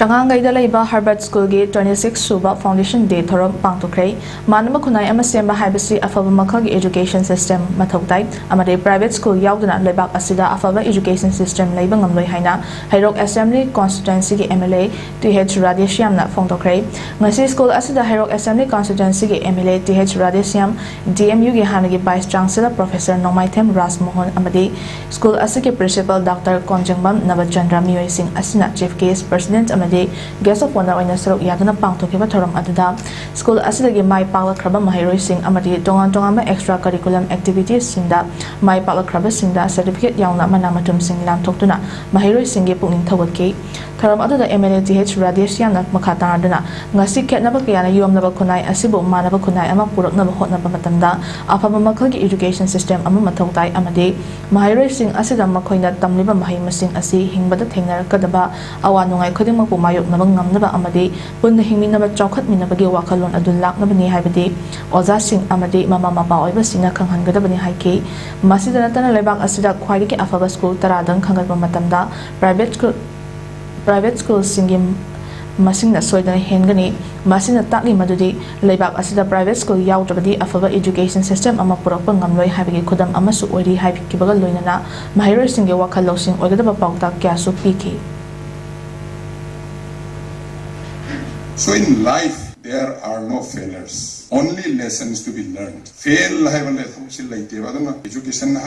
Changangaida laiba Herbert School gi 26 suba Foundation Day thouram pangthokkhre manama khunai ama semba haibasi afaba makhagi education system mathoktai amade private school yaudana lebak asida afaba education system laiba ngamloi haina Hairok Assembly constituency gi MLA TH Radeshyamna phongthokkhre ngasi school asida Hairok Assembly constituency gi MLA TH Radeshyam DMU gi hanagi vice chancellor Professor Nomaithem Rasmohan amade school asiki principal Dr. Konjangbam Navachandra Miyoi Singh asina chief case president guest of honor oina saruk yaduna pangthokhiba thoram aduda school asidagi mai palakraba mahairoi sing amadi tongan tongan extra curriculum activities singda mai palakraba singda certificate yauna manamatum sing lamthoktuna mahairoi singi pungning thawatki thoram aduda MLA TH Radeshyamna makhata aduna ngasi ketnaba kayana yomnaba khunai asibu manaba khunai ama puraknaba hotnaba matamda afaba makhagi education system ama mathoktai amadi mahairoi sing asida makhoina tamliba mahai masing asi hingbada thengnarakadaba awanungai khodingma mayok nabang ngamnaba amadi punna hingminaba chawkhat minabagi wakalon adun laknabani haibadi oza sing amadi mama mapa oiba sina khanghangadabani haiki masidana tana lebak asida khwaidiki afaba school taradang khangatba matamda private school singim masingna soidana hengani masina takli madudi lebak asida private school yaudabadi afaba education system ama purakpa ngamloi haibagi khudam amasu oiri haibikibaga loinana mahairoi singe wakal losing oigadaba pauta kyasu piki. So in life, there are no failures. Only lessons to be learned. Fail level education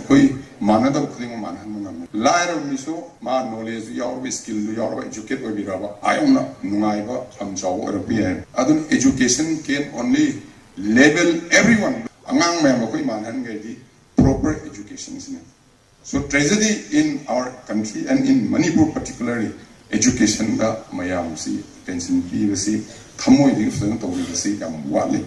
koi manada miso ma knowledge skill educate ayona nungaiba adun education can only level everyone. Angang koi proper education. So tragedy in our country and in Manipur particularly, education da mayam si attention ki si thamoi di fsen to si yam wali